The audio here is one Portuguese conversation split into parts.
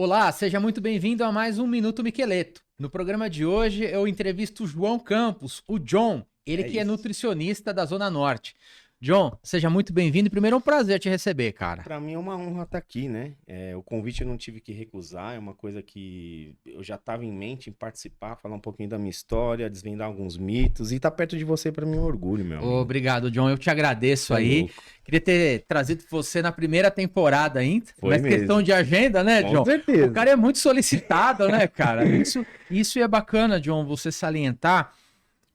Olá, seja muito bem-vindo a mais um Minuto Miqueleto. No programa de hoje eu entrevisto o João Campos, o John, ele É que é isso. nutricionista da Zona Norte. John, seja muito bem-vindo e primeiro é um prazer te receber, cara. Para mim é uma honra estar aqui, né? O convite eu não tive que recusar, é uma coisa que eu já estava em mente em participar, falar um pouquinho da minha história, desvendar alguns mitos e estar perto de você para mim é um orgulho, meu amigo. Obrigado, John, eu te agradeço Você é aí. louco. Queria ter trazido você na primeira temporada ainda, Foi mas questão mesmo. de agenda, né, Com John? O certeza. cara é muito solicitado, né, cara? Isso é bacana, John, você salientar.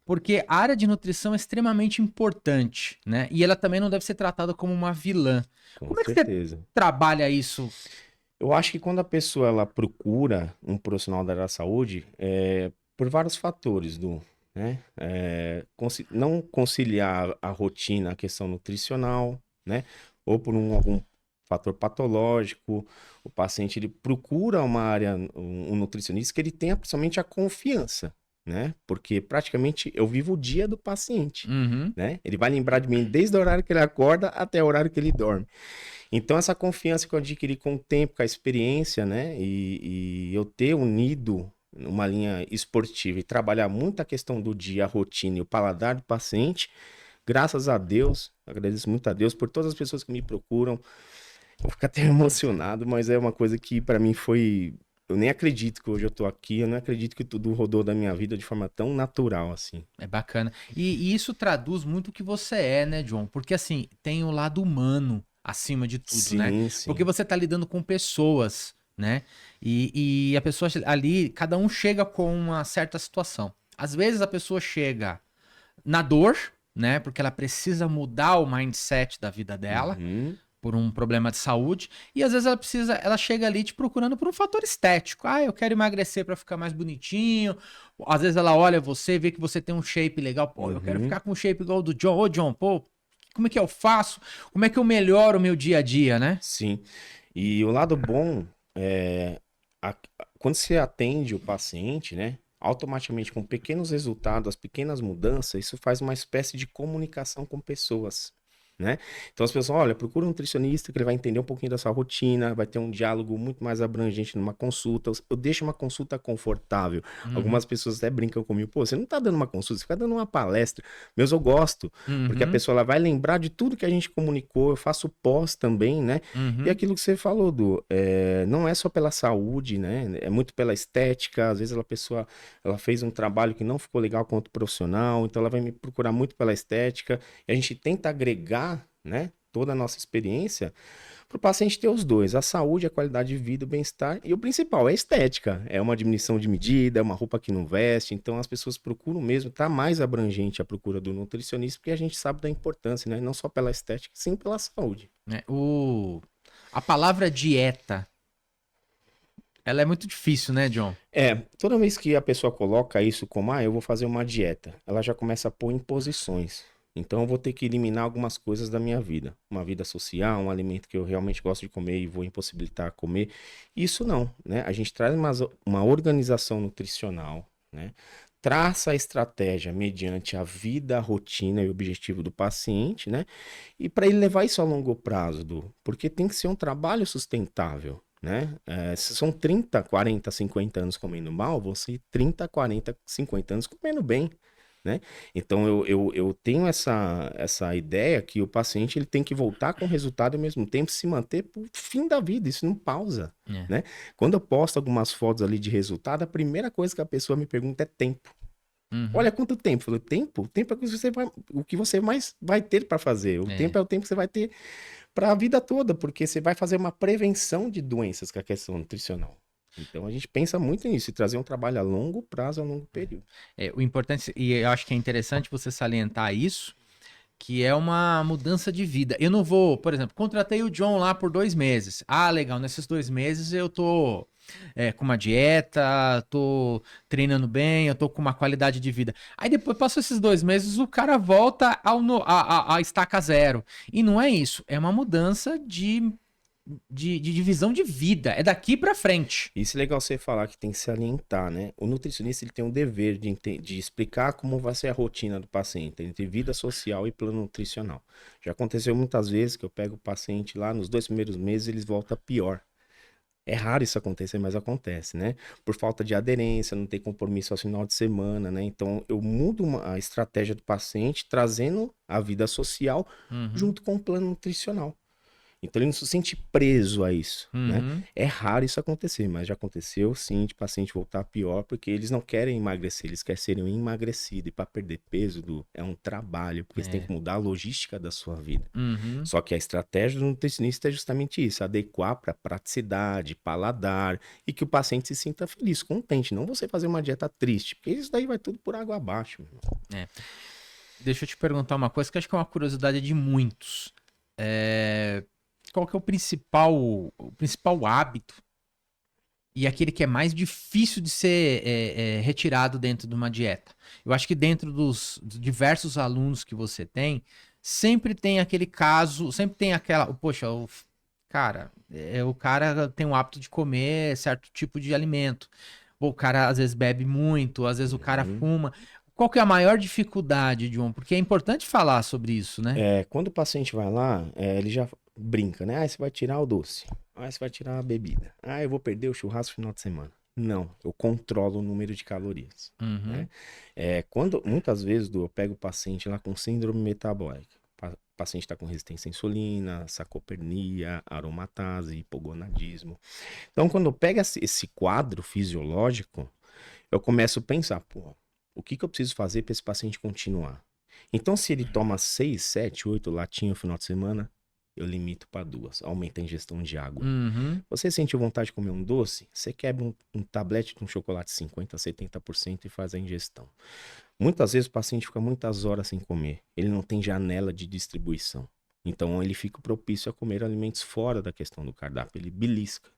Porque a área de nutrição é extremamente importante, né? E ela também não deve ser tratada como uma vilã. Com Como é que você certeza. trabalha isso? Eu acho que quando a pessoa ela procura um profissional da área da saúde, por vários fatores, né? Não conciliar a rotina, a questão nutricional, né? Ou por algum fator patológico, o paciente ele procura uma área, um nutricionista que ele tenha principalmente a confiança, né? Porque praticamente eu vivo o dia do paciente, Uhum. né? Ele vai lembrar de mim desde o horário que ele acorda até o horário que ele dorme. Então, essa confiança que eu adquiri com o tempo, com a experiência, né? E eu ter unido uma linha esportiva e trabalhar muito a questão do dia, a rotina e o paladar do paciente, graças a Deus, agradeço muito a Deus por todas as pessoas que me procuram. Eu fico até emocionado, mas é uma coisa que para mim foi. Eu nem acredito que hoje eu tô aqui, eu não acredito que tudo rodou da minha vida de forma tão natural assim. É bacana. E isso traduz muito o que você é, né, John? Porque assim, tem o lado humano acima de tudo, né? Sim, Porque sim. você tá lidando com pessoas, né? E a pessoa ali, cada um chega com uma certa situação. Às vezes a pessoa chega na dor, né? Porque ela precisa mudar o mindset da vida dela Uhum. por um problema de saúde, e às vezes ela chega ali te procurando por um fator estético. Ah, eu quero emagrecer para ficar mais bonitinho. Às vezes ela olha você, vê que você tem um shape legal. Pô, eu quero Uhum. ficar com um shape igual o do John. Ô, John, pô, como é que eu faço? Como é que eu melhoro o meu dia a dia, né? Sim. E o lado bom é quando você atende o paciente, né? Automaticamente com pequenos resultados, as pequenas mudanças, isso faz uma espécie de comunicação com pessoas, né? Então as pessoas, olha, procura um nutricionista que ele vai entender um pouquinho da sua rotina, vai ter um diálogo muito mais abrangente numa consulta. Eu deixo uma consulta confortável. Uhum, Algumas pessoas até brincam comigo, pô, você não tá dando uma consulta, você fica dando uma palestra. Mas eu gosto, porque a uhum, pessoa ela vai lembrar de tudo que a gente comunicou, eu faço pós também, né? E uhum. aquilo que você falou, não é só pela saúde, né? É muito pela estética. Às vezes a pessoa ela fez um trabalho que não ficou legal quanto profissional, então ela vai me procurar muito pela estética. E a gente tenta agregar, né? Toda a nossa experiência para o paciente ter os dois, a saúde, a qualidade de vida, o bem-estar e o principal, é a estética. É uma diminuição de medida, é uma roupa que não veste. Então as pessoas procuram mesmo, tá mais abrangente a procura do nutricionista, porque a gente sabe da importância, né? Não só pela estética, sim pela saúde. Né? A palavra dieta, ela é muito difícil, né, John? Toda vez que a pessoa coloca isso como, eu vou fazer uma dieta, ela já começa a pôr imposições. Então eu vou ter que eliminar algumas coisas da minha vida. Uma vida social, um alimento que eu realmente gosto de comer e vou impossibilitar comer. Isso não, né? A gente traz uma organização nutricional, né? Traça a estratégia mediante a vida, a rotina e o objetivo do paciente, né? E para ele levar isso a longo prazo, porque tem que ser um trabalho sustentável, né? Se são 30, 40, 50 anos comendo mal, vão ser 30, 40, 50 anos comendo bem, né? Então eu tenho essa ideia que o paciente ele tem que voltar com resultado e ao mesmo tempo se manter pro fim da vida, isso não pausa, É. né? Quando eu posto algumas fotos ali de resultado, a primeira coisa que a pessoa me pergunta é tempo. Uhum. Olha quanto tempo. Eu falei, tempo? Tempo é o que você mais vai ter para fazer. O É. tempo é o tempo que você vai ter para a vida toda, porque você vai fazer uma prevenção de doenças com a questão nutricional. Então a gente pensa muito nisso, e trazer um trabalho a longo prazo, a longo período. O importante, e eu acho que é interessante você salientar isso, que é uma mudança de vida. Eu não vou, por exemplo, contratei o John lá por 2 meses. Ah, legal, nesses 2 meses eu tô com uma dieta, tô treinando bem, eu tô com uma qualidade de vida. Aí depois, passou esses 2 meses, o cara volta a estaca zero. E não é isso, é uma mudança de divisão de vida. É daqui pra frente. Isso é legal você falar que tem que se alientar, né? O nutricionista ele tem o dever de explicar como vai ser a rotina do paciente, entre vida social e plano nutricional. Já aconteceu muitas vezes que eu pego o paciente lá, nos 2 primeiros meses eles voltam pior. É raro isso acontecer, mas acontece, né? Por falta de aderência, não ter compromisso ao final de semana, né? Então, eu mudo a estratégia do paciente, trazendo a vida social Uhum. junto com o plano nutricional. Então ele não se sente preso a isso, né? Uhum. É raro isso acontecer, mas já aconteceu sim de paciente voltar pior, porque eles não querem emagrecer, eles querem serem emagrecidos. E para perder peso, é um trabalho, porque você tem É. que mudar a logística da sua vida. Uhum. Só que a estratégia do nutricionista é justamente isso, adequar para praticidade, paladar e que o paciente se sinta feliz, contente. Não você fazer uma dieta triste, porque isso daí vai tudo por água abaixo, meu irmão. É. Deixa eu te perguntar uma coisa que acho que é uma curiosidade de muitos. Qual que é o principal hábito e aquele que é mais difícil de ser retirado dentro de uma dieta? Eu acho que dentro dos diversos alunos que você tem, sempre tem aquele caso, sempre tem aquela, poxa, o cara tem o hábito de comer certo tipo de alimento. Ou o cara às vezes bebe muito, às vezes o cara Uhum. fuma. Qual que é a maior dificuldade, John? Porque é importante falar sobre isso, né? Quando o paciente vai lá, ele já brinca, né? Ah, você vai tirar o doce. Ah, você vai tirar a bebida. Ah, eu vou perder o churrasco no final de semana. Não, eu controlo o número de calorias, né? Uhum. Quando, muitas vezes, eu pego o paciente lá com síndrome metabólica. O paciente está com resistência à insulina, sarcopenia, aromatase, hipogonadismo. Então, quando eu pego esse quadro fisiológico, eu começo a pensar, pô, o que eu preciso fazer para esse paciente continuar? Então, se ele toma 6, 7, 8 latinhas no final de semana, eu limito para 2. Aumenta a ingestão de água. Uhum. Você sentiu vontade de comer um doce? Você quebra um tablete de um chocolate 50, 70% e faz a ingestão. Muitas vezes o paciente fica muitas horas sem comer. Ele não tem janela de distribuição. Então, ele fica propício a comer alimentos fora da questão do cardápio. Ele belisca.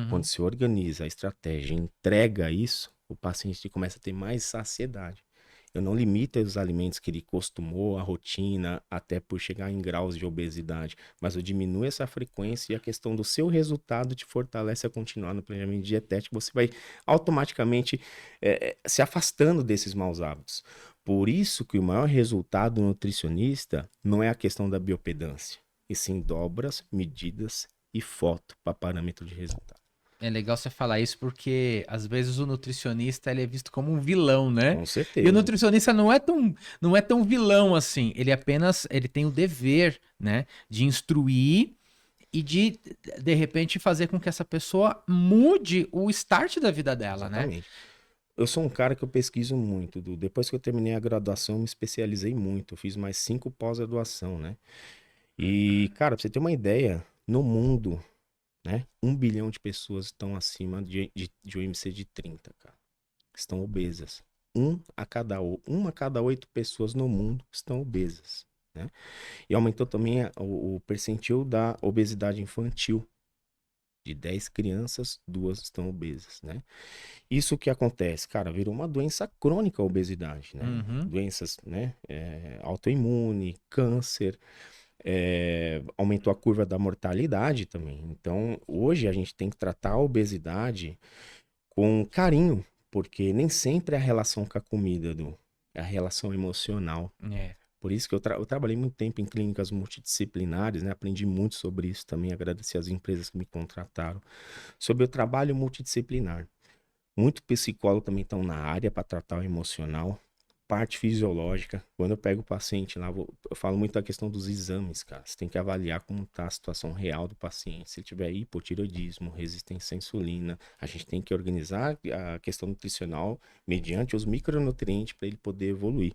Quando Uhum. se organiza a estratégia, entrega isso, o paciente começa a ter mais saciedade. Eu não limito os alimentos que ele costumou, a rotina, até por chegar em graus de obesidade, mas eu diminuo essa frequência e a questão do seu resultado te fortalece a continuar no planejamento dietético. Você vai automaticamente se afastando desses maus hábitos. Por isso que o maior resultado do nutricionista não é a questão da biopedância, e sim dobras, medidas e foto para parâmetro de resultado. É legal você falar isso porque às vezes o nutricionista ele é visto como um vilão, né? Com E o certeza. nutricionista não é tão vilão assim. Ele tem o dever, né, de instruir e de repente fazer com que essa pessoa mude o start da vida dela, né? Exatamente. Eu sou um cara que eu pesquiso muito, Du. Depois que eu terminei a graduação, eu me especializei muito. Eu fiz mais 5 pós-graduação, né? E, cara, pra você ter uma ideia, no mundo, né? 1 bilhão de pessoas estão acima de um IMC de 30, cara. Estão obesas. Uma a cada 8 pessoas no mundo estão obesas, né? E aumentou também o percentil da obesidade infantil. De 10 crianças, 2 estão obesas, né? Isso que acontece, cara, virou uma doença crônica a obesidade, né? Uhum. Doenças, né? Autoimune, câncer, aumentou a curva da mortalidade também. Então, hoje a gente tem que tratar a obesidade com carinho, porque nem sempre é a relação com a comida, é a relação emocional. É. Por isso que eu trabalhei muito tempo em clínicas multidisciplinares, né? Aprendi muito sobre isso também, agradecer às empresas que me contrataram, sobre o trabalho multidisciplinar. Muito psicólogo também estão na área para tratar o emocional, parte fisiológica. Quando eu pego o paciente lá, eu falo muito da questão dos exames, cara. Você tem que avaliar como está a situação real do paciente. Se tiver hipotireoidismo, resistência à insulina, a gente tem que organizar a questão nutricional mediante os micronutrientes para ele poder evoluir.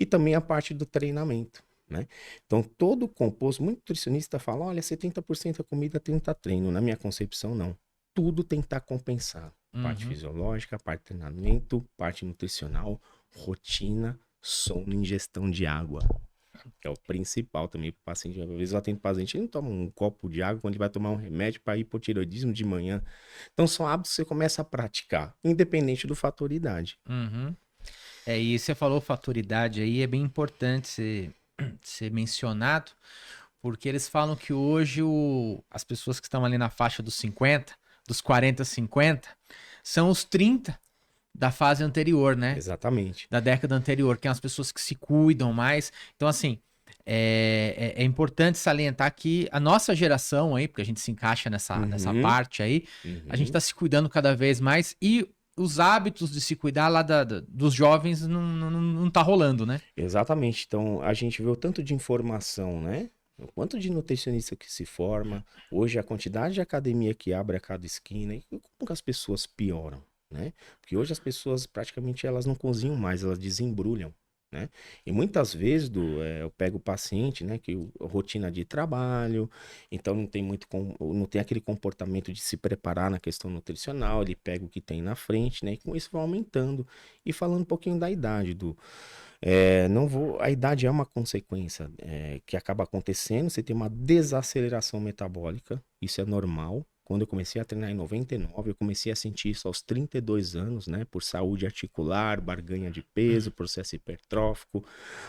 E também a parte do treinamento, né? Então, todo o composto, muito nutricionista fala, olha, 70% é comida, 30% é treino. Na minha concepção, não. Tudo tem que estar compensado. Parte Uhum. fisiológica, parte de treinamento, parte nutricional, rotina, sono, ingestão de água. Que é o principal também para o paciente. Às vezes eu atendo paciente, ele não toma um copo de água quando ele vai tomar um remédio para hipotireoidismo de manhã. Então são hábitos que você começa a praticar, independente do fator idade. Uhum. E você falou fatoridade aí, é bem importante ser mencionado, porque eles falam que hoje as pessoas que estão ali na faixa dos 50, dos 40, 50, são os 30 da fase anterior, né? Exatamente. Da década anterior, que são as pessoas que se cuidam mais. Então, assim, É importante salientar que a nossa geração aí, porque a gente se encaixa nessa Uhum, parte aí, a gente uhum. está se cuidando cada vez mais e os hábitos de se cuidar lá dos jovens não tá rolando, né? Exatamente. Então, a gente vê o tanto de informação, né? O quanto de nutricionista que se forma, hoje a quantidade de academia que abre a cada esquina, e como que as pessoas pioram, né? Porque hoje as pessoas praticamente elas não cozinham mais, elas desembrulham, né? E muitas vezes eu pego o paciente, né, que rotina de trabalho, então não tem não tem aquele comportamento de se preparar na questão nutricional, ele pega o que tem na frente, né? E com isso vai aumentando. E falando um pouquinho da idade, não vou. A idade é uma consequência que acaba acontecendo. Você tem uma desaceleração metabólica, isso é normal. Quando eu comecei a treinar em 99, eu comecei a sentir isso aos 32 anos, né? Por saúde articular, barganha de peso, processo hipertrófico.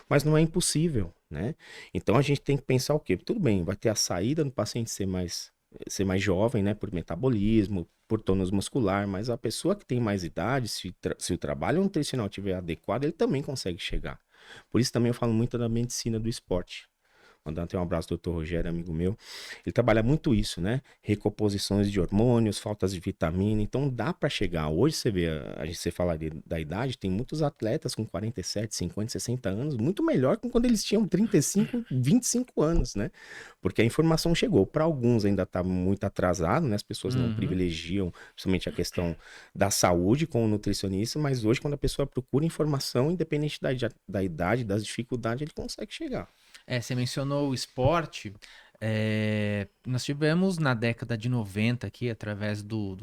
Mas não é impossível, né? Então a gente tem que pensar o quê? Tudo bem, vai ter a saída do paciente ser mais jovem, né? Por metabolismo, por tônus muscular, mas a pessoa que tem mais idade, se o trabalho nutricional estiver adequado, ele também consegue chegar. Por isso também eu falo muito da medicina do esporte. Mandar até um abraço do Dr. Rogério, amigo meu. Ele trabalha muito isso, né? Recomposições de hormônios, faltas de vitamina. Então dá para chegar. Hoje você vê, você fala da idade, tem muitos atletas com 47, 50, 60 anos, muito melhor que quando eles tinham 35, 25 anos, né? Porque a informação chegou. Para alguns ainda está muito atrasado, né? As pessoas não Uhum. privilegiam principalmente a questão da saúde com o nutricionista, mas hoje, quando a pessoa procura informação, independente da idade, das dificuldades, ele consegue chegar. Você mencionou o esporte. Nós tivemos na década de 90 aqui, através do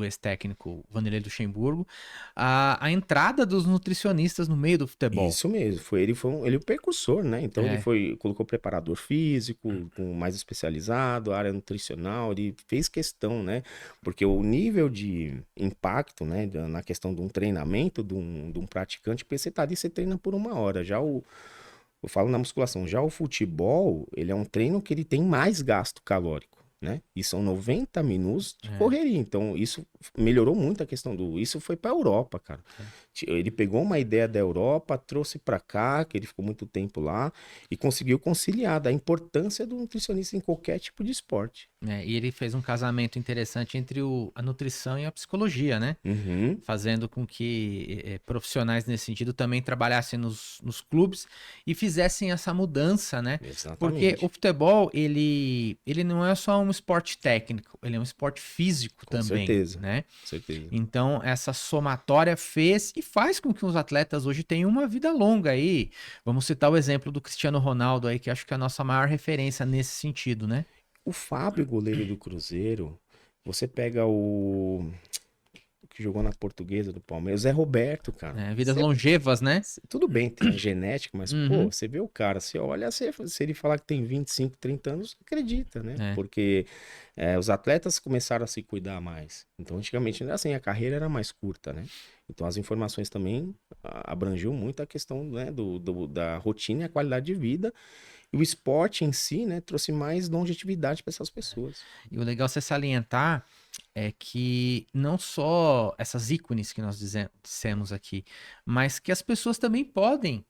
ex-técnico Vanderlei Luxemburgo, a entrada dos nutricionistas no meio do futebol. Isso mesmo, ele é o precursor, né? Então ele É, colocou preparador físico, mais especializado, área nutricional, ele fez questão, né? Porque o nível de impacto, né, na questão de um treinamento de um praticante, porque você tá ali, você treina por 1 hora. Eu falo na musculação, já o futebol, ele é um treino que ele tem mais gasto calórico, né? E são 90 minutos de é, correria. Então, isso melhorou muito a questão Isso foi para a Europa, cara. Ele pegou uma ideia da Europa, trouxe para cá, que ele ficou muito tempo lá, e conseguiu conciliar da importância do nutricionista em qualquer tipo de esporte. e ele fez um casamento interessante entre a nutrição e a psicologia, né? Uhum, Fazendo com que profissionais nesse sentido também trabalhassem nos clubes e fizessem essa mudança, né? Porque o exatamente. futebol, ele não é só um esporte técnico, ele é um esporte físico Com também, certeza, né? com certeza. Então, essa somatória fez e faz com que os atletas hoje tenham uma vida longa aí. Vamos citar o exemplo do Cristiano Ronaldo aí, que acho que é a nossa maior referência nesse sentido, né? O Fábio, goleiro do Cruzeiro, você pega o que jogou na Portuguesa do Palmeiras, Zé Roberto, cara. Vidas longevas, né? Tudo bem, tem a genética, mas, pô, Uhum. você vê o cara, você olha, se ele falar que tem 25, 30 anos, você acredita, né? É. Porque os atletas começaram a se cuidar mais. Então, antigamente, assim, a carreira era mais curta, né? Então, as informações também abrangiam muito a questão, né, da rotina e a qualidade de vida. E o esporte em si, né, trouxe mais longevidade para essas pessoas. E o legal é você salientar é que não só essas ícones que nós dissemos aqui, mas que as pessoas também podem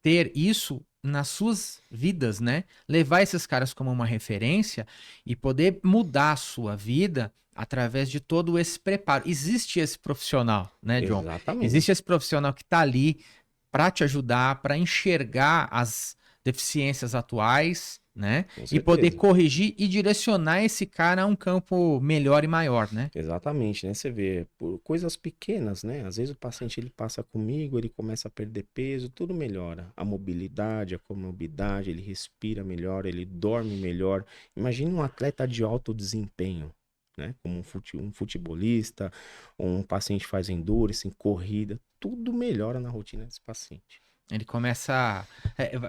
ter isso nas suas vidas, né? Levar esses caras como uma referência e poder mudar a sua vida através de todo esse preparo. Existe esse profissional, né, John? Existe Exatamente. esse profissional que está ali para te ajudar, para enxergar as deficiências atuais, né? Com E poder certeza. corrigir e direcionar esse cara a um campo melhor e maior, né? Exatamente, né? Você vê por coisas pequenas, né? Às vezes o paciente ele passa comigo, ele começa a perder peso, tudo melhora. A mobilidade, a comorbidade, ele respira melhor, ele dorme melhor. Imagine um atleta de alto desempenho, né? Como um futebolista, ou um paciente que faz endurance, em corrida, tudo melhora na rotina desse paciente. Ele começa.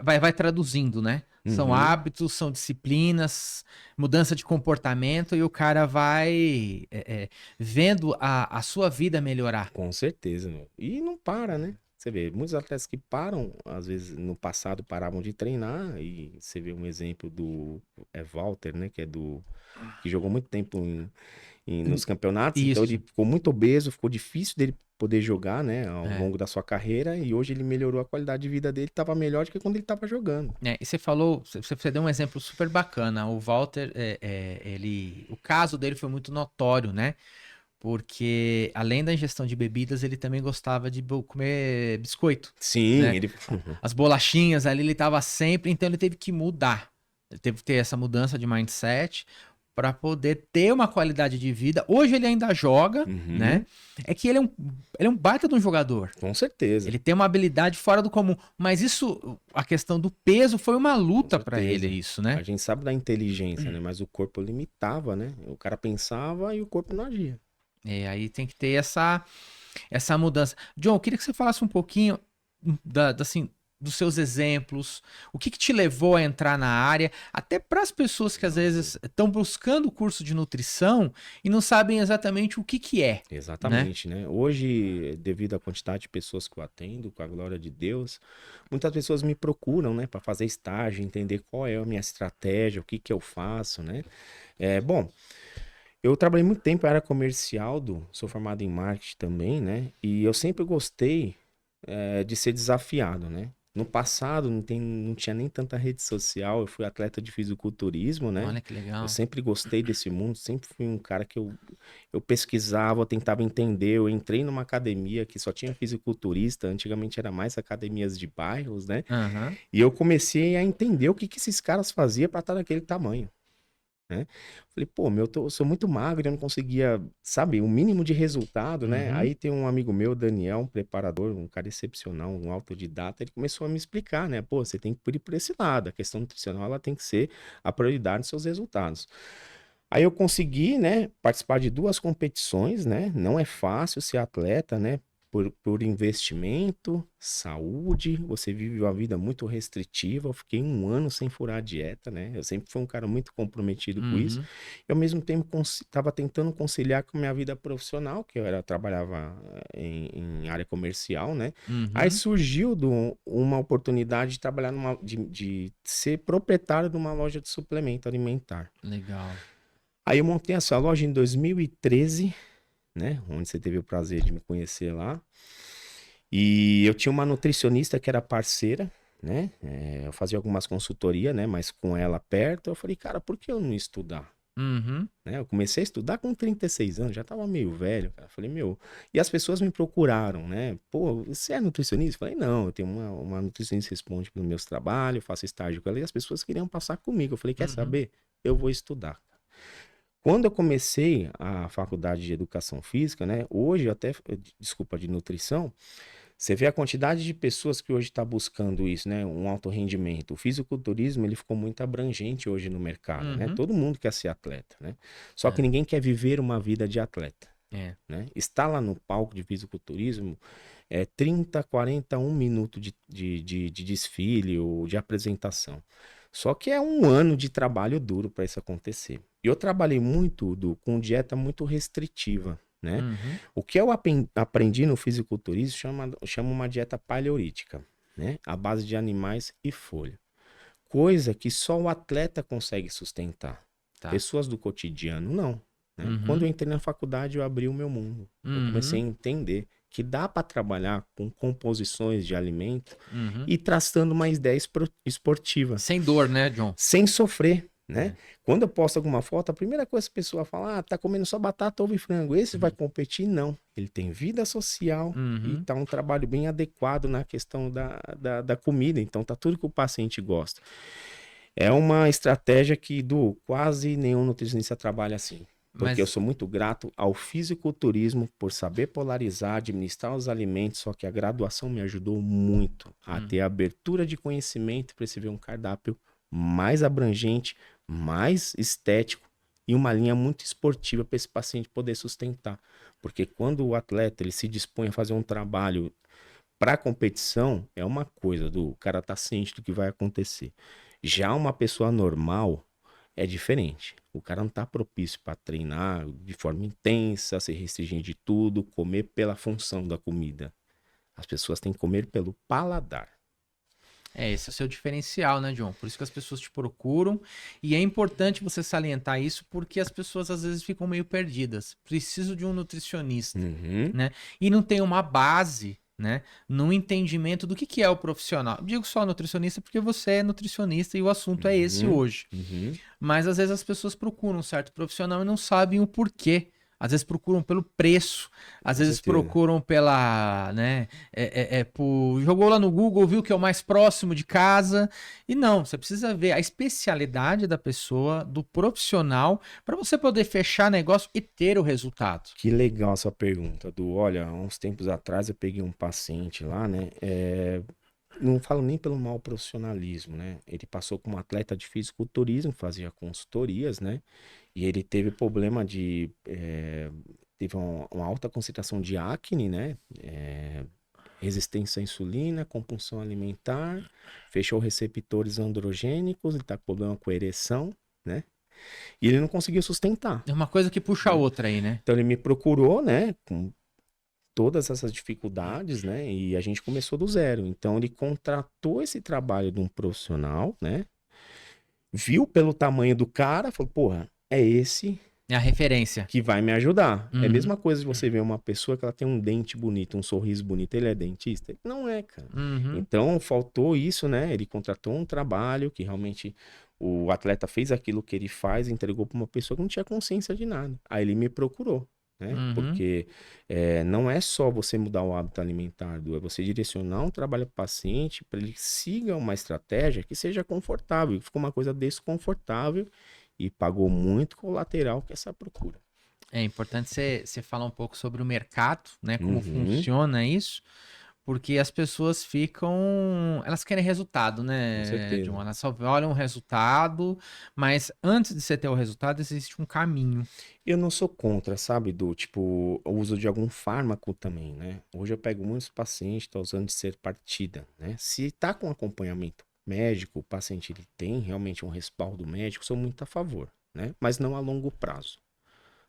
Vai traduzindo, né? São Uhum, hábitos, são disciplinas, mudança de comportamento e o cara vai vendo a sua vida melhorar. com certeza, meu. E não para, né? Você vê, muitos atletas que param, às vezes no passado paravam de treinar, e você vê um exemplo do Walter, né? Que jogou muito tempo nos campeonatos, então ele Isso. ficou muito obeso, ficou difícil dele poder jogar, né, ao É. longo da sua carreira, e hoje ele melhorou a qualidade de vida dele, tava melhor do que quando ele tava jogando. É, e você falou, você deu um exemplo super bacana. O Walter, o caso dele foi muito notório, né? Porque além da ingestão de bebidas, ele também gostava de comer biscoito, Sim, né? ele As bolachinhas ali, ele tava sempre, então ele teve que mudar. Ele teve que ter essa mudança de mindset para poder ter uma qualidade de vida. Hoje ele ainda joga, Uhum, né? É que ele é um baita de um jogador. com certeza, Ele tem uma habilidade fora do comum, mas isso, a questão do peso foi uma com luta para ele, certeza. isso, A né? gente sabe da inteligência, né, mas o corpo limitava, né? O cara pensava e o corpo não agia. É, aí tem que ter essa mudança. John, eu queria que você falasse um pouquinho assim, dos seus exemplos, o que te levou a entrar na área, até para as pessoas que às vezes estão buscando o curso de nutrição e não sabem exatamente o que é, né? Exatamente, né? Hoje, devido à quantidade de pessoas que eu atendo, com a glória de Deus, muitas pessoas me procuram, né, para fazer estágio, entender qual é a minha estratégia, o que que eu faço, né? Bom, eu trabalhei muito tempo em área comercial, sou formado em marketing também, né? E eu sempre gostei, de ser desafiado, né? No passado não tinha nem tanta rede social, eu fui atleta de fisiculturismo, né? Olha que Eu legal. sempre gostei desse mundo, sempre fui um cara que eu pesquisava, eu tentava entender. Eu entrei numa academia que só tinha fisiculturista, antigamente era mais academias de bairros, né? Aham. E eu comecei a entender o que que esses caras faziam para estar daquele tamanho, né? Falei, pô, eu sou muito magro, eu não conseguia, sabe, o mínimo de resultado, né? Uhum. Aí tem um amigo meu, Daniel, um preparador, um cara excepcional, um autodidata, ele começou a me explicar, né? Pô, você tem que ir por esse lado, a questão nutricional, ela tem que ser a prioridade dos seus resultados. Aí eu consegui, né, participar de 2 competições, né? Não é fácil ser atleta, né? Por investimento, saúde, você vive uma vida muito restritiva. Eu fiquei 1 ano sem furar a dieta, né? Eu sempre fui um cara muito comprometido com isso. Uhum. E ao mesmo tempo estava tentando conciliar com a minha vida profissional, que trabalhava em área comercial, né? Aí Uhum. surgiu uma oportunidade de trabalhar de ser proprietário de uma loja de suplemento alimentar. Legal. Aí eu montei essa loja em 2013, né? Onde você teve o prazer de me conhecer lá. E eu tinha uma nutricionista que era parceira, né? Eu fazia algumas consultorias, né? Mas com ela perto, eu falei, cara, por que eu não estudar? Uhum. Né? Eu comecei a estudar com 36 anos, já tava meio velho, cara. Falei, meu. E as pessoas me procuraram, né? Pô, você é nutricionista? Eu falei, não, eu tenho uma nutricionista que responde pelos meus trabalhos, faço estágio com ela, e as pessoas queriam passar comigo. Eu falei, quer Uhum. saber? Eu vou estudar. Quando eu comecei a faculdade de educação física, né? Hoje, desculpa, de nutrição, você vê a quantidade de pessoas que hoje está buscando isso, né? Um alto rendimento. O fisiculturismo, ele ficou muito abrangente hoje no mercado, né? Uhum. Todo mundo quer ser atleta, né? Só que É. ninguém quer viver uma vida de atleta, É. né? Estar lá no palco de fisiculturismo é 30, 40, 1 minuto de desfile ou de apresentação. Só que é 1 ano de trabalho duro para isso acontecer. E eu trabalhei muito com dieta muito restritiva, né? Uhum. O que eu aprendi no fisiculturismo chama uma dieta paleolítica, né? À base de animais e folha. Coisa que só o atleta consegue sustentar. Tá. Pessoas do cotidiano, não. Né? Quando eu Uhum. entrei na faculdade, eu abri o meu mundo. Eu comecei a Uhum. entender que dá para trabalhar com composições de alimento Uhum. e traçando uma ideia esportiva, Sem dor, né, John? sem sofrer, né? É. Quando eu posto alguma foto, a primeira coisa que a pessoa fala, tá comendo só batata, ovo e frango. Esse vai Uhum. competir? Não. Ele tem vida social e Uhum. tá um trabalho bem adequado na questão da comida. Então tá tudo que o paciente gosta. É uma estratégia que quase nenhum nutricionista trabalha assim. Porque eu Mas sou muito grato ao fisiculturismo por saber polarizar, administrar os alimentos, só que a graduação me ajudou muito a ter uhum. abertura de conhecimento para você ver um cardápio mais abrangente, mais estético e uma linha muito esportiva para esse paciente poder sustentar. Porque quando o atleta ele se dispõe a fazer um trabalho para competição, é uma coisa o cara tá ciente do que vai acontecer. Já uma pessoa normal é diferente. O cara não tá propício para treinar de forma intensa, se restringir de tudo, comer pela função da comida. As pessoas têm que comer pelo paladar. Esse é o seu diferencial, né, John? Por isso que as pessoas te procuram. E é importante você salientar isso porque as pessoas às vezes ficam meio perdidas. Preciso de um nutricionista, Uhum, né? E não tem uma base, né, no entendimento do que é o profissional. Digo só nutricionista porque você é nutricionista e o assunto é esse uhum, hoje. uhum. Mas às vezes as pessoas procuram um certo profissional e não sabem o porquê. Às vezes procuram pelo preço, às Com vezes certeza. procuram pela, né, jogou lá no Google, viu que é o mais próximo de casa. E não, você precisa ver a especialidade da pessoa, do profissional, para você poder fechar negócio e ter o resultado. Que legal essa pergunta, Olha, há uns tempos atrás eu peguei um paciente lá, né? Não falo nem pelo mau profissionalismo, né? Ele passou como atleta de fisiculturismo, fazia consultorias, né? E ele teve problema teve uma alta concentração de acne, né? Resistência à insulina, compulsão alimentar, fechou receptores androgênicos, ele tá com problema com ereção, né? E ele não conseguiu sustentar, É uma coisa que puxa a né? outra aí, né? Então ele me procurou, né? Com todas essas dificuldades, né? E a gente começou do zero. Então ele contratou esse trabalho de um profissional, né? Viu pelo tamanho do cara, falou, porra, é esse É a referência. que vai me ajudar. É a Uhum, mesma coisa de você ver uma pessoa que ela tem um dente bonito, um sorriso bonito, ele é dentista? Ele não é, cara. uhum. Então faltou isso, né? Ele contratou um trabalho que realmente o atleta fez aquilo que ele faz, entregou para uma pessoa que não tinha consciência de nada. Aí ele me procurou. Né? Uhum. Porque não é só você mudar o hábito alimentar, é você direcionar um trabalho para o paciente para ele siga uma estratégia que seja confortável. Ficou uma coisa desconfortável e pagou muito colateral com essa procura. É importante você falar um pouco sobre o mercado, né? Como Uhum, funciona isso, porque as pessoas ficam. Elas querem resultado, com né, certeza. John? Elas só olham o resultado, mas antes de você ter o resultado, existe um caminho. Eu não sou contra, sabe, tipo, o uso de algum fármaco também, né? Hoje eu pego muitos pacientes, tá usando de ser partida, né? Se tá com acompanhamento médico, o paciente ele tem realmente um respaldo médico, sou muito a favor, né? Mas não a longo prazo.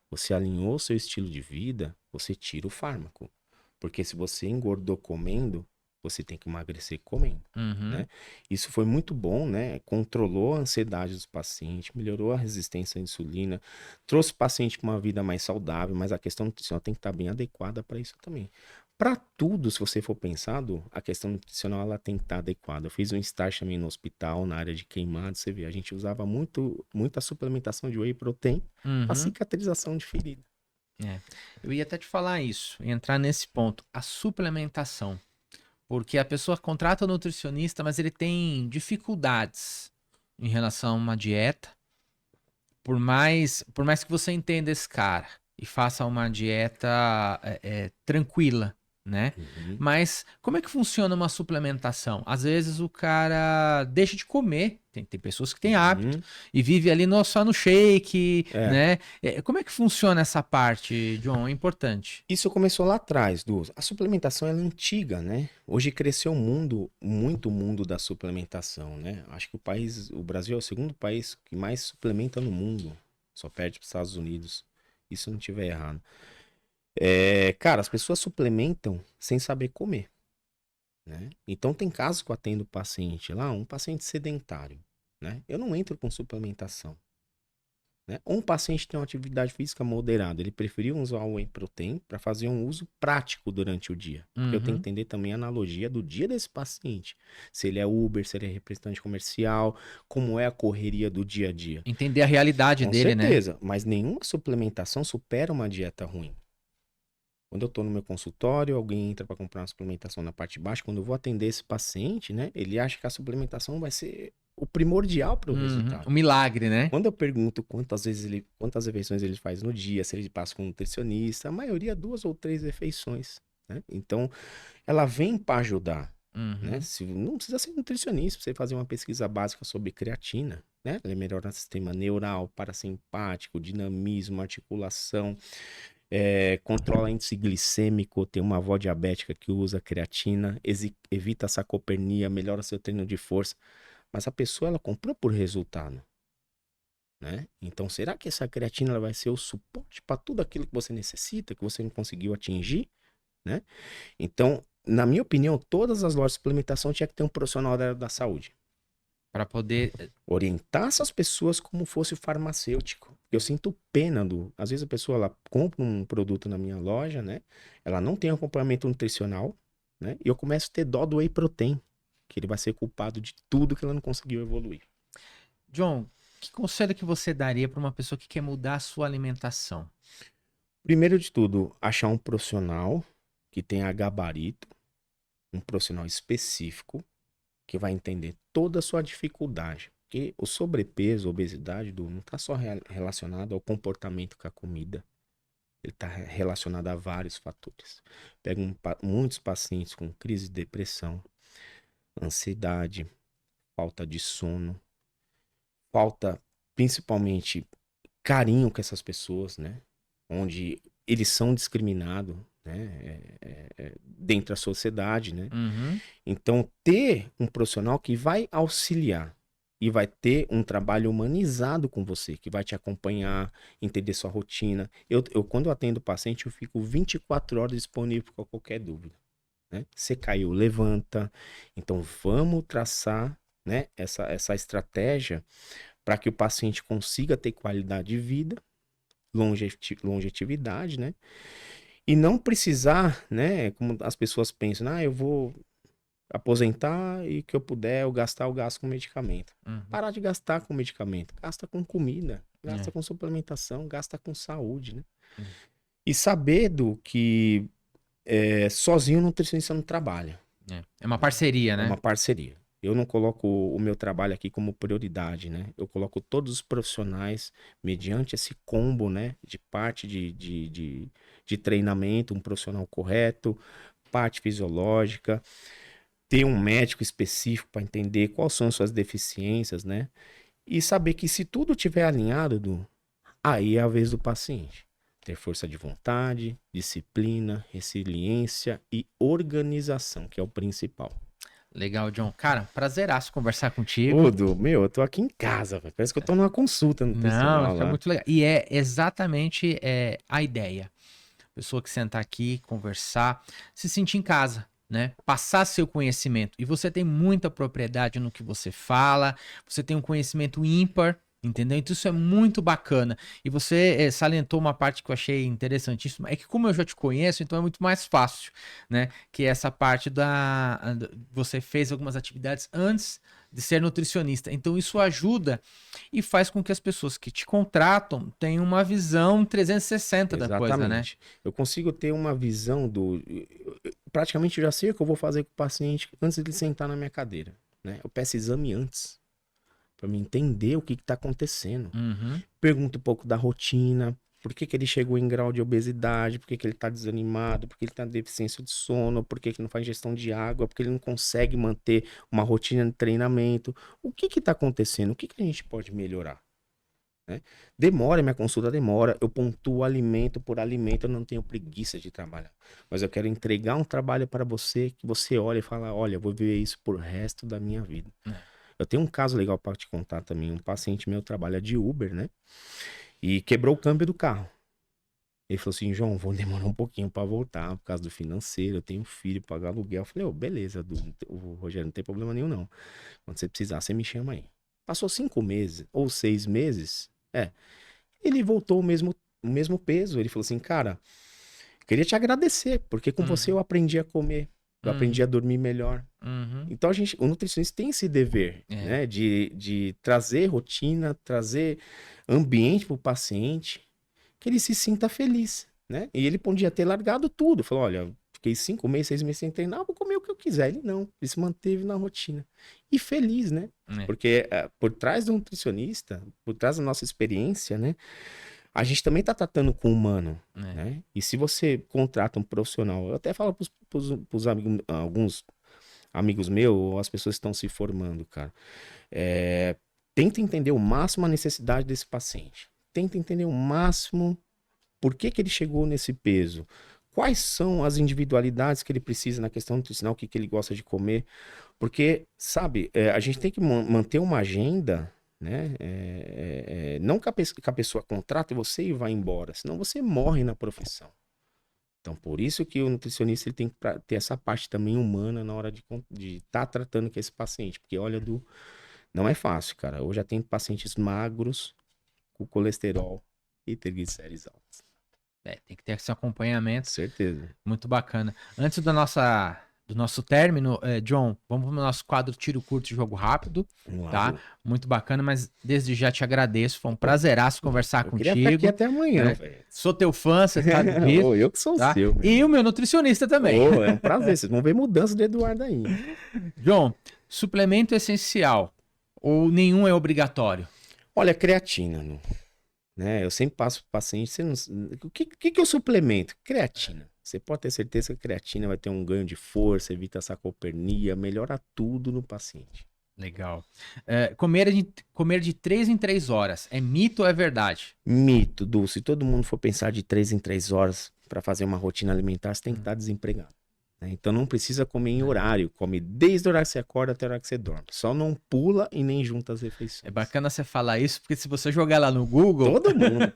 Você alinhou seu estilo de vida, você tira o fármaco. Porque se você engordou comendo, você tem que emagrecer comendo, Uhum. né? Isso foi muito bom, né? Controlou a ansiedade dos pacientes, melhorou a resistência à insulina, trouxe o paciente para uma vida mais saudável, mas a questão nutricional tem que estar bem adequada para isso também. Para tudo, se você for pensado, a questão nutricional ela tem que estar adequada. Eu fiz um estágio também no hospital, na área de queimados, você vê, a gente usava muita suplementação de whey protein para Uhum. cicatrização de ferida. É. Eu ia até te falar isso, entrar nesse ponto, a suplementação. Porque a pessoa contrata o nutricionista, mas ele tem dificuldades em relação a uma dieta. Por mais que você entenda esse cara e faça uma dieta tranquila, né? Uhum. Mas como é que funciona uma suplementação? Às vezes o cara deixa de comer, tem pessoas que têm hábito Uhum. e vive ali só no shake, É. né? Como é que funciona essa parte, John? É importante. Isso começou lá atrás, A suplementação ela é antiga, né? Hoje cresceu o mundo, muito o mundo da suplementação, né? Acho que o Brasil é o segundo país que mais suplementa no mundo. Só perde para os Estados Unidos. Isso não tiver errado. Cara, as pessoas suplementam sem saber comer, né? Então tem casos que eu atendo paciente lá, um paciente sedentário, né? Eu não entro com suplementação. Né? Um paciente tem uma atividade física moderada, ele preferiu usar o whey protein para fazer um uso prático durante o dia. Porque eu tenho que Uhum. entender também a analogia do dia desse paciente. Se ele é Uber, se ele é representante comercial, como é a correria do dia a dia. Entender a realidade Com dele, né? certeza, mas nenhuma suplementação supera uma dieta ruim. Quando eu estou no meu consultório, alguém entra para comprar uma suplementação na parte de baixo, quando eu vou atender esse paciente, né, ele acha que a suplementação vai ser o primordial para o Uhum. resultado. O milagre, né? Quando eu pergunto quantas refeições ele faz no dia, se ele passa com um nutricionista, a maioria 2 ou 3 refeições, né? Então, ela vem para ajudar, né? Uhum. Não precisa ser nutricionista, você fazer uma pesquisa básica sobre creatina, né? Ela melhora o sistema neural, parasimpático, dinamismo, articulação, controla índice glicêmico, tem uma avó diabética que usa creatina, evita a sarcopenia, melhora seu treino de força. Mas a pessoa, ela comprou por resultado, né? Então, será que essa creatina ela vai ser o suporte para tudo aquilo que você necessita, que você não conseguiu atingir, né? Então, na minha opinião, todas as lojas de suplementação tinha que ter um profissional da área da saúde. Para poder. Orientar essas pessoas como fosse o farmacêutico. Eu sinto pena do. Às vezes a pessoa ela compra um produto na minha loja, né? Ela não tem acompanhamento nutricional, né? E eu começo a ter dó do whey protein, que ele vai ser culpado de tudo que ela não conseguiu evoluir. John, que conselho que você daria para uma pessoa que quer mudar a sua alimentação? Primeiro de tudo, achar um profissional que tenha gabarito, um profissional específico, que vai entender toda a sua dificuldade. Porque o sobrepeso, a obesidade, não está só relacionado ao comportamento com a comida. Ele está relacionado a vários fatores. Pego muitos pacientes com crise de depressão, ansiedade, falta de sono, falta principalmente carinho com essas pessoas, né? Onde eles são discriminados, né? Dentro da sociedade, né? Uhum. Então, ter um profissional que vai auxiliar e vai ter um trabalho humanizado com você, que vai te acompanhar, entender sua rotina. Quando eu atendo o paciente, eu fico 24 horas disponível para qualquer dúvida, né? Você caiu, levanta. Então, vamos traçar, né, essa estratégia para que o paciente consiga ter qualidade de vida, longevidade, né? E não precisar, né, como as pessoas pensam, eu vou aposentar e que eu puder eu gasto com medicamento. Uhum. Parar de gastar com medicamento, gasta com comida, gasta É. com suplementação, gasta com saúde, né? Uhum. E saber do que sozinho o nutricionista não trabalha. É uma parceria, É né? uma parceria. Eu não coloco o meu trabalho aqui como prioridade, né? Eu coloco todos os profissionais mediante esse combo, né? De parte de treinamento, um profissional correto, parte fisiológica, ter um médico específico para entender quais são as suas deficiências, né? E saber que se tudo tiver alinhado, aí é a vez do paciente. Ter força de vontade, disciplina, resiliência e organização, que é o principal. Legal, John. Cara, prazeraço conversar contigo. Ô, eu tô aqui em casa, velho. Parece que eu tô numa consulta Não, nutricional isso é lá. muito legal. E é exatamente a ideia. Pessoa que sentar aqui, conversar, se sentir em casa, né? Passar seu conhecimento. E você tem muita propriedade no que você fala, você tem um conhecimento ímpar, entendeu? Então isso é muito bacana. E você salientou uma parte que eu achei interessantíssima, é que como eu já te conheço, então é muito mais fácil, né? Que é essa parte você fez algumas atividades antes de ser nutricionista. Então isso ajuda e faz com que as pessoas que te contratam tenham uma visão 360 da coisa, né? Exatamente. Eu consigo ter uma visão praticamente eu já sei o que eu vou fazer com o paciente antes de ele sentar na minha cadeira, né? Eu peço exame antes, para me entender o que está acontecendo. Uhum. Pergunto um pouco da rotina, por que ele chegou em grau de obesidade, por que ele está desanimado, por que ele está com deficiência de sono, por que ele não faz ingestão de água, por que ele não consegue manter uma rotina de treinamento. O que está acontecendo? O que a gente pode melhorar? Né? Demora, minha consulta demora, eu pontuo alimento por alimento, eu não tenho preguiça de trabalhar. Mas eu quero entregar um trabalho para você, que você olha e fala, olha, eu vou viver isso por resto da minha vida. Eu tenho um caso legal para te contar também. Um paciente meu trabalha de Uber, né? E quebrou o câmbio do carro. Ele falou assim, João, vou demorar um pouquinho para voltar por causa do financeiro, eu tenho filho, pagar aluguel. Eu falei, beleza, o Rogério, não tem problema nenhum não. Quando você precisar, você me chama aí. Passou 5 meses ou 6 meses, ele voltou o mesmo peso. Ele falou assim, cara, queria te agradecer, porque com você eu aprendi a comer, eu aprendi a dormir melhor. Então o nutricionista tem esse dever, né, de trazer rotina, trazer ambiente para o paciente, que ele se sinta feliz, né? E ele podia ter largado tudo, falou, olha, fiquei 5 meses, 6 meses sem treinar, vou comer o que eu quiser. Ele não, ele se manteve na rotina. E feliz, né? Porque por trás do nutricionista, por trás da nossa experiência, né? A gente também tá tratando com o humano, né? E se você contrata um profissional, eu até falo pros amigos, alguns amigos meus, ou as pessoas que estão se formando, cara, tenta entender o máximo a necessidade desse paciente. Tenta entender o máximo por que ele chegou nesse peso. Quais são as individualidades que ele precisa na questão nutricional, o que ele gosta de comer. Porque, sabe, a gente tem que manter uma agenda, né? Não que a pessoa contrata você e vai embora, senão você morre na profissão. Então, por isso que o nutricionista ele tem que ter essa parte também humana na hora de estar tratando com esse paciente. Porque, olha, não é fácil, cara. Eu já tenho pacientes magros com colesterol e triglicérides altos. Tem que ter esse acompanhamento. Certeza. Muito bacana. Antes do nosso término, John, vamos pro nosso quadro Tiro Curto e Jogo Rápido, Vamos lá, tá? viu? Muito bacana, mas desde já te agradeço. Foi um prazeraço conversar Eu queria ficar contigo. aqui até amanhã, né? velho. Sou teu fã, você sabe disso. Ô, eu que sou tá? seu. E o meu nutricionista também. Ô, é um prazer. Vocês vão ver mudança do Eduardo aí. John, suplemento essencial ou nenhum é obrigatório? Olha, creatina, né? Eu sempre passo pro paciente, o que é o suplemento? Creatina. Você pode ter certeza que a creatina vai ter um ganho de força, evita sarcopenia, melhora tudo no paciente. Legal. Comer de 3 em 3 horas, é mito ou é verdade? Mito, Du, se todo mundo for pensar de 3 em 3 horas para fazer uma rotina alimentar, você tem que estar desempregado. Né? Então não precisa comer em horário, come desde o horário que você acorda até o horário que você dorme. Só não pula e nem junta as refeições. É bacana você falar isso, porque se você jogar lá no Google... Todo mundo.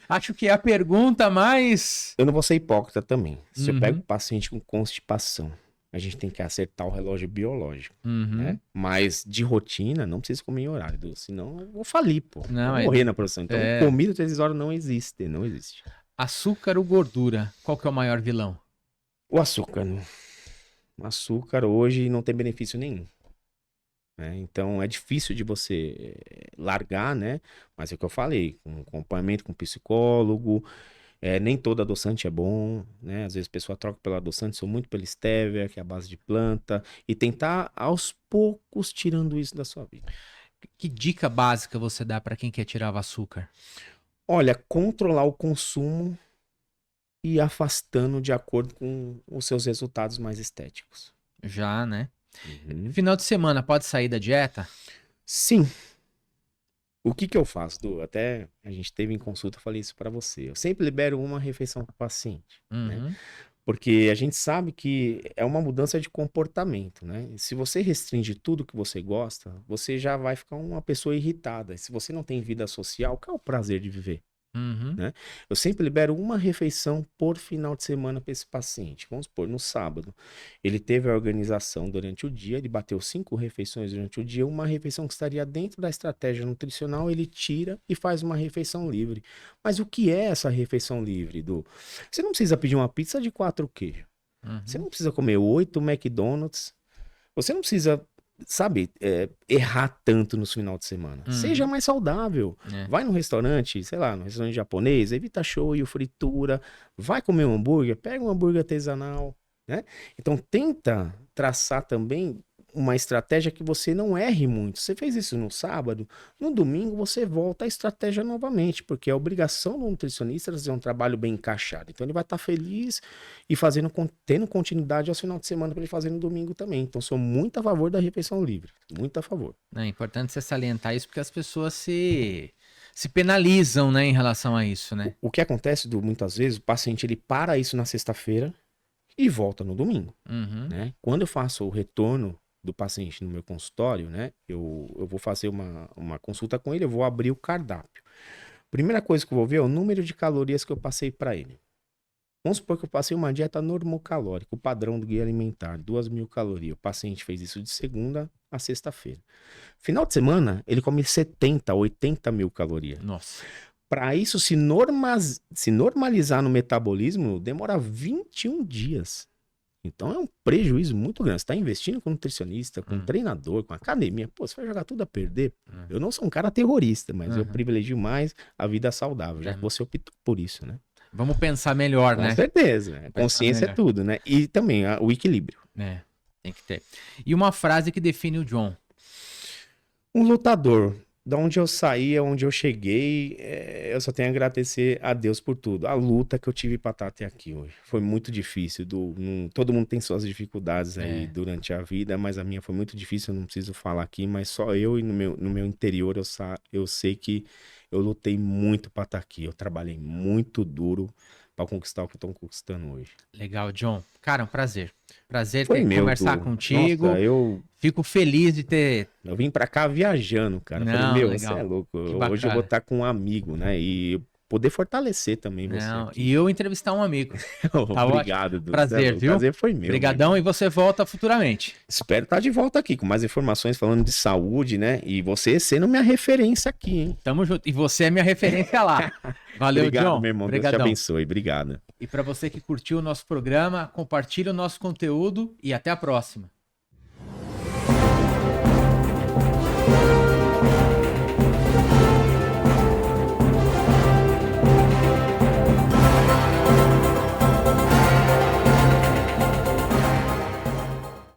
acho que é a pergunta mais... Eu não vou ser hipócrita também. Se eu Uhum. pego um paciente com constipação, a gente tem que acertar o relógio biológico, Uhum. né? Mas de rotina, não precisa comer em horário, Du, senão eu vou falir, pô. Não, vou morrer na produção. Então, comida 3 horas não existe, não existe. Açúcar ou gordura, qual que é o maior vilão? O açúcar, né? O açúcar hoje não tem benefício nenhum. Né? Então, é difícil de você largar, né? Mas é o que eu falei, com acompanhamento com psicólogo, nem todo adoçante é bom, né? Às vezes a pessoa troca pelo adoçante, sou muito pela stevia, que é a base de planta, e tentar aos poucos tirando isso da sua vida. Que dica básica você dá para quem quer tirar o açúcar? Olha, controlar o consumo e ir afastando de acordo com os seus resultados mais estéticos. Já, né? Uhum. Final de semana, pode sair da dieta? Sim. O que eu faço, Du? Até a gente teve em consulta, eu falei isso para você. Eu sempre libero uma refeição para o paciente, né? Porque a gente sabe que é uma mudança de comportamento, né? E se você restringe tudo que você gosta, você já vai ficar uma pessoa irritada. E se você não tem vida social, qual é o prazer de viver? Né? Eu sempre libero uma refeição por final de semana para esse paciente. Vamos supor, no sábado, ele teve a organização durante o dia, ele bateu 5 refeições durante o dia, uma refeição que estaria dentro da estratégia nutricional, ele tira e faz uma refeição livre. Mas o que é essa refeição livre, Du? Você não precisa pedir uma pizza de 4 queijos. Você não precisa comer 8 McDonald's. Você não precisa, sabe, errar tanto no final de semana. Seja mais saudável. Vai no restaurante, sei lá, no restaurante japonês, evita shoyu, fritura. Vai comer um hambúrguer, pega um hambúrguer artesanal, né? Então tenta traçar também uma estratégia que você não erre muito. Você fez isso no sábado, no domingo você volta à estratégia novamente, porque a obrigação do nutricionista é fazer um trabalho bem encaixado. Então ele vai estar feliz e tendo continuidade ao final de semana para ele fazer no domingo também. Então sou muito a favor da refeição livre, muito a favor. É importante você salientar isso porque as pessoas se penalizam, né, em relação a isso, né? O que acontece, muitas vezes, o paciente ele para isso na sexta-feira e volta no domingo, né? Quando eu faço o retorno do paciente no meu consultório, né? Eu vou fazer uma consulta com ele, eu vou abrir o cardápio. Primeira coisa que eu vou ver é o número de calorias que eu passei para ele. Vamos supor que eu passei uma dieta normocalórica, o padrão do guia alimentar, 2.000 calorias. O paciente fez isso de segunda a sexta-feira. Final de semana, ele come 70, 80 mil calorias. Nossa. Para isso se normalizar no metabolismo, demora 21 dias. Então é um prejuízo muito grande. Você está investindo com nutricionista, com treinador, com academia. Pô, você vai jogar tudo a perder. Eu não sou um cara terrorista, mas eu privilegio mais a vida saudável, já que você optou por isso, né? Vamos pensar melhor, né? Com certeza. Consciência é tudo, né? E também o equilíbrio. Tem que ter. E uma frase que define o John. Um lutador. Da onde eu saí, aonde eu cheguei, eu só tenho a agradecer a Deus por tudo. A luta que eu tive para estar até aqui hoje. Foi muito difícil. Todo mundo tem suas dificuldades aí durante a vida, mas a minha foi muito difícil, eu não preciso falar aqui, mas só eu e no meu interior eu sei que eu lutei muito para estar aqui. Eu trabalhei muito duro para conquistar o que eu tô conquistando hoje. Legal, John. Cara, um prazer. Prazer Foi conversar contigo. Nossa, fico feliz de ter... Eu vim pra cá viajando, cara. Não, falei, legal. você é louco. Hoje eu vou estar com um amigo, né? E poder fortalecer também você. Não, e eu entrevistar um amigo. Tá Obrigado, Dudu. Prazer, viu? O prazer foi meu. Obrigadão, e você volta futuramente. Espero estar de volta aqui com mais informações falando de saúde, né? E você sendo minha referência aqui, hein? Tamo junto. E você é minha referência lá. Valeu, Obrigado, John. meu irmão. Obrigadão. Deus te abençoe. Obrigado. E para você que curtiu o nosso programa, compartilhe o nosso conteúdo e até a próxima.